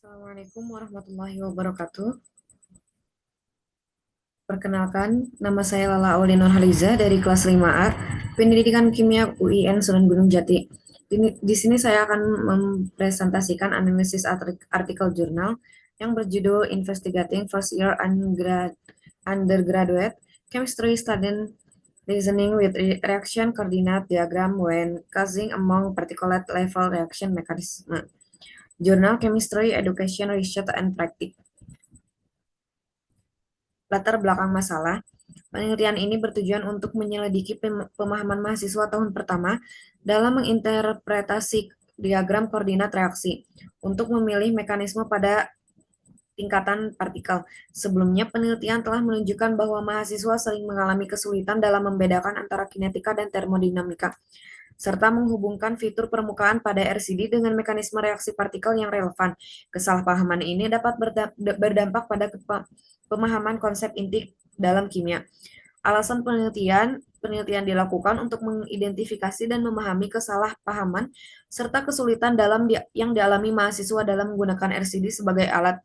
Assalamualaikum warahmatullahi wabarakatuh. Perkenalkan, nama saya Lala Aulia Nurhaliza dari kelas 5A, Pendidikan Kimia UIN Sunan Gunung Jati. Di sini saya akan mempresentasikan analisis artikel jurnal yang berjudul Investigating First Year Undergraduate Chemistry Student Reasoning with Reaction Coordinate Diagram when Causing Among Particulate Level Reaction Mechanism. Jurnal Chemistry Education Research and Practice. Latar belakang masalah, penelitian ini bertujuan untuk menyelidiki pemahaman mahasiswa tahun pertama dalam menginterpretasi diagram koordinat reaksi untuk memilih mekanisme pada tingkatan partikel. Sebelumnya, penelitian telah menunjukkan bahwa mahasiswa sering mengalami kesulitan dalam membedakan antara kinetika dan termodinamika, serta menghubungkan fitur permukaan pada RCD dengan mekanisme reaksi partikel yang relevan. Kesalahpahaman ini dapat berdampak pada pemahaman konsep inti dalam kimia. Alasan penelitian dilakukan untuk mengidentifikasi dan memahami kesalahpahaman serta kesulitan yang dialami mahasiswa dalam menggunakan RCD sebagai alat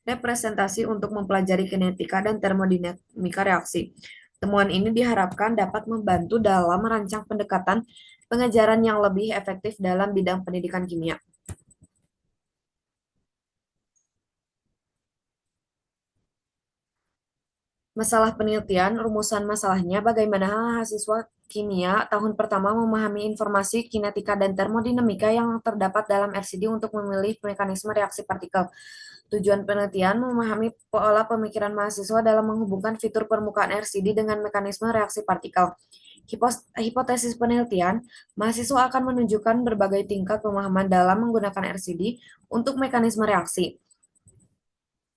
representasi untuk mempelajari kinetika dan termodinamika reaksi. Temuan ini diharapkan dapat membantu dalam merancang pendekatan pengajaran yang lebih efektif dalam bidang pendidikan kimia. Masalah penelitian, rumusan masalahnya bagaimana mahasiswa kimia tahun pertama memahami informasi kinetika dan termodinamika yang terdapat dalam RCD untuk memilih mekanisme reaksi partikel. Tujuan penelitian memahami pola pemikiran mahasiswa dalam menghubungkan fitur permukaan RCD dengan mekanisme reaksi partikel. Hipotesis penelitian, mahasiswa akan menunjukkan berbagai tingkat pemahaman dalam menggunakan RCD untuk mekanisme reaksi.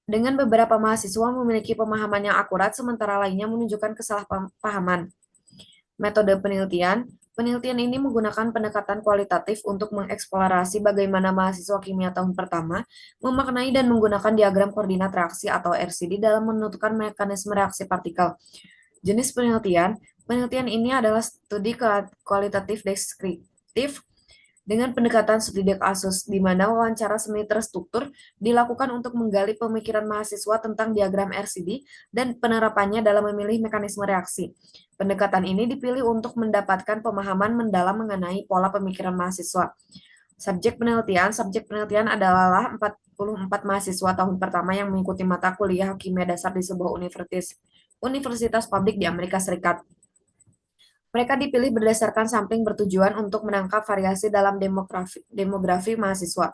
Dengan beberapa mahasiswa memiliki pemahaman yang akurat, sementara lainnya menunjukkan kesalahpahaman. Metode penelitian ini menggunakan pendekatan kualitatif untuk mengeksplorasi bagaimana mahasiswa kimia tahun pertama memaknai dan menggunakan diagram koordinat reaksi atau RCD dalam menentukan mekanisme reaksi partikel. Jenis penelitian ini adalah studi kualitatif deskriptif dengan pendekatan subjek kasus, di mana wawancara semi terstruktur dilakukan untuk menggali pemikiran mahasiswa tentang diagram RCD dan penerapannya dalam memilih mekanisme reaksi. Pendekatan ini dipilih untuk mendapatkan pemahaman mendalam mengenai pola pemikiran mahasiswa. Subjek penelitian adalah 44 mahasiswa tahun pertama yang mengikuti mata kuliah kimia dasar di sebuah universitas publik di Amerika Serikat. Mereka dipilih berdasarkan sampling bertujuan untuk menangkap variasi dalam demografi mahasiswa.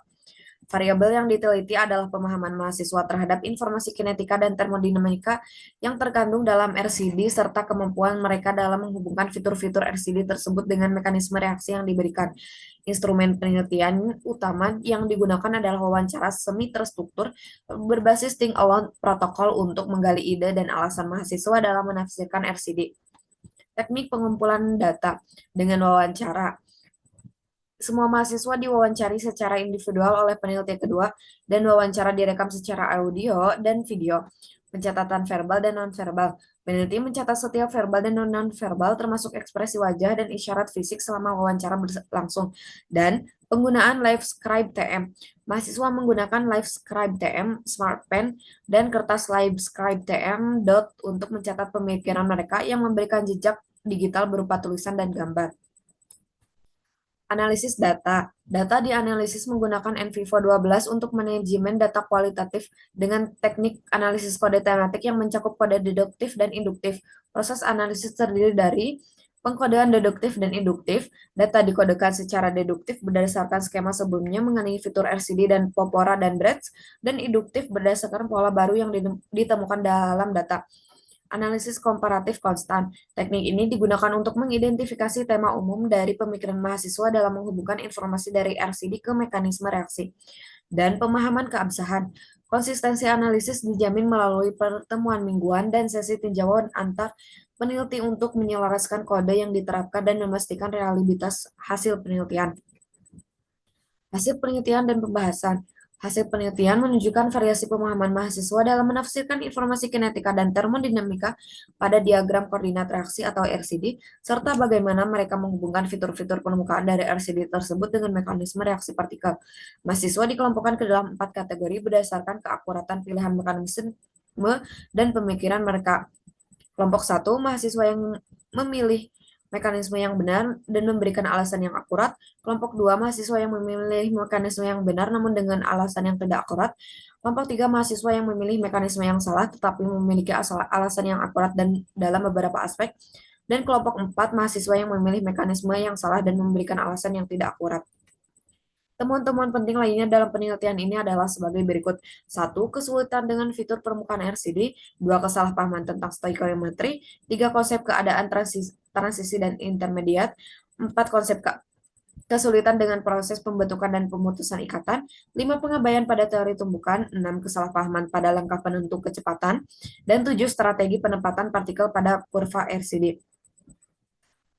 Variabel yang diteliti adalah pemahaman mahasiswa terhadap informasi kinetika dan termodinamika yang terkandung dalam RCD serta kemampuan mereka dalam menghubungkan fitur-fitur RCD tersebut dengan mekanisme reaksi yang diberikan. Instrumen penelitian utama yang digunakan adalah wawancara semi terstruktur berbasis think-alone protokol untuk menggali ide dan alasan mahasiswa dalam menafsirkan RCD. Teknik pengumpulan data dengan wawancara. Semua mahasiswa diwawancari secara individual oleh peneliti kedua dan wawancara direkam secara audio dan video. Pencatatan verbal dan nonverbal. Peneliti mencatat setiap verbal dan nonverbal termasuk ekspresi wajah dan isyarat fisik selama wawancara berlangsung. Dan penggunaan LiveScribe TM. Mahasiswa menggunakan LiveScribe TM, Smart Pen, dan kertas LiveScribe TM dot untuk mencatat pemikiran mereka yang memberikan jejak digital berupa tulisan dan gambar. Analisis data. Data dianalisis menggunakan NVivo 12 untuk manajemen data kualitatif dengan teknik analisis kode tematik yang mencakup kode deduktif dan induktif. Proses analisis terdiri dari pengkodean deduktif dan induktif. Data dikodekan secara deduktif berdasarkan skema sebelumnya mengenai fitur RCD dan Popora dan Brecht, dan induktif berdasarkan pola baru yang ditemukan dalam data. Analisis komparatif konstan. Teknik ini digunakan untuk mengidentifikasi tema umum dari pemikiran mahasiswa dalam menghubungkan informasi dari RCD ke mekanisme reaksi. Dan pemahaman keabsahan. Konsistensi analisis dijamin melalui pertemuan mingguan dan sesi tinjauan antar peneliti untuk menyelaraskan kode yang diterapkan dan memastikan realitas hasil penelitian. Hasil penelitian dan pembahasan. Hasil penelitian menunjukkan variasi pemahaman mahasiswa dalam menafsirkan informasi kinetika dan termodinamika pada diagram koordinat reaksi atau RCD, serta bagaimana mereka menghubungkan fitur-fitur permukaan dari RCD tersebut dengan mekanisme reaksi partikel. Mahasiswa dikelompokkan ke dalam 4 kategori berdasarkan keakuratan pilihan mekanisme dan pemikiran mereka. Kelompok satu, mahasiswa yang memilih mekanisme yang benar dan memberikan alasan yang akurat. Kelompok 2, mahasiswa yang memilih mekanisme yang benar namun dengan alasan yang tidak akurat. Kelompok 3, mahasiswa yang memilih mekanisme yang salah tetapi memiliki alasan yang akurat dan dalam beberapa aspek. Dan kelompok 4, mahasiswa yang memilih mekanisme yang salah dan memberikan alasan yang tidak akurat. Temuan-temuan penting lainnya dalam penelitian ini adalah sebagai berikut. Satu, kesulitan dengan fitur permukaan RCD. Dua, kesalahpahaman tentang stoikiometri. Tiga, konsep keadaan transisi dan intermediat. Empat, konsep kesulitan dengan proses pembentukan dan pemutusan ikatan. Lima, pengabaian pada teori tumbukan. Enam, kesalahpahaman pada langkah penentu kecepatan. Dan tujuh, strategi penempatan partikel pada kurva RCD.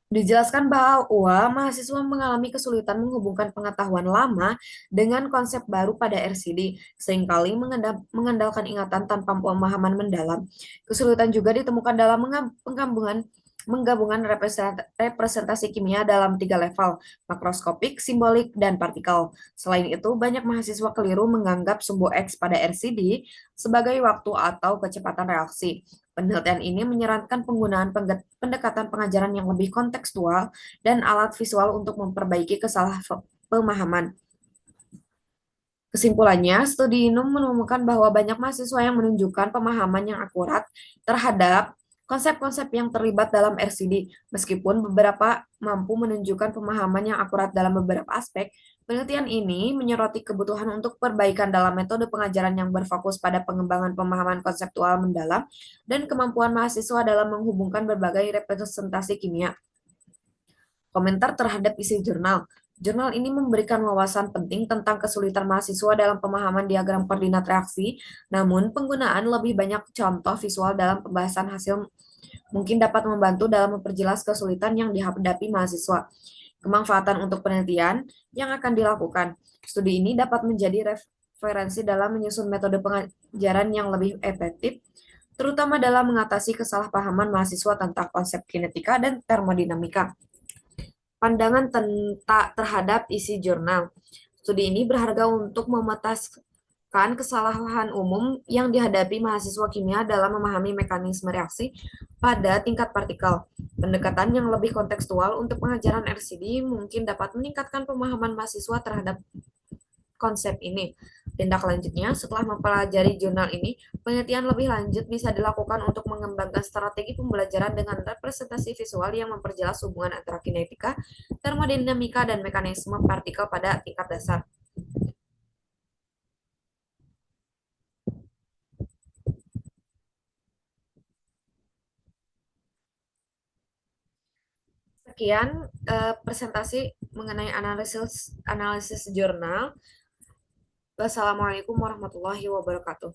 Dijelaskan bahwa mahasiswa mengalami kesulitan menghubungkan pengetahuan lama dengan konsep baru pada RCD, seringkali mengandalkan ingatan tanpa pemahaman mendalam. Kesulitan juga ditemukan dalam menggabungan representasi kimia dalam 3 level, makroskopik, simbolik, dan partikel. Selain itu, banyak mahasiswa keliru menganggap sumbu X pada RCD sebagai waktu atau kecepatan reaksi. Penelitian ini menyarankan penggunaan pendekatan pengajaran yang lebih kontekstual dan alat visual untuk memperbaiki kesalahpahaman. Kesimpulannya, studi ini menemukan bahwa banyak mahasiswa yang menunjukkan pemahaman yang akurat terhadap konsep-konsep yang terlibat dalam RCD. Meskipun beberapa mampu menunjukkan pemahaman yang akurat dalam beberapa aspek, penelitian ini menyoroti kebutuhan untuk perbaikan dalam metode pengajaran yang berfokus pada pengembangan pemahaman konseptual mendalam dan kemampuan mahasiswa dalam menghubungkan berbagai representasi kimia. Komentar terhadap isi jurnal. Jurnal ini memberikan wawasan penting tentang kesulitan mahasiswa dalam pemahaman diagram koordinat reaksi, namun penggunaan lebih banyak contoh visual dalam pembahasan hasil mungkin dapat membantu dalam memperjelas kesulitan yang dihadapi mahasiswa. Kemanfaatan untuk penelitian yang akan dilakukan. Studi ini dapat menjadi referensi dalam menyusun metode pengajaran yang lebih efektif, terutama dalam mengatasi kesalahpahaman mahasiswa tentang konsep kinetika dan termodinamika. Pandangan terhadap isi jurnal. Studi ini berharga untuk memetakan kesalahan umum yang dihadapi mahasiswa kimia dalam memahami mekanisme reaksi pada tingkat partikel. Pendekatan yang lebih kontekstual untuk pengajaran RCD mungkin dapat meningkatkan pemahaman mahasiswa terhadap konsep ini. Tindak lanjutnya, setelah mempelajari jurnal ini, penelitian lebih lanjut bisa dilakukan untuk mengembangkan strategi pembelajaran dengan representasi visual yang memperjelas hubungan antara kinetika, termodinamika, dan mekanisme partikel pada tingkat dasar. Sekian presentasi mengenai analisis jurnal. Wassalamualaikum warahmatullahi wabarakatuh.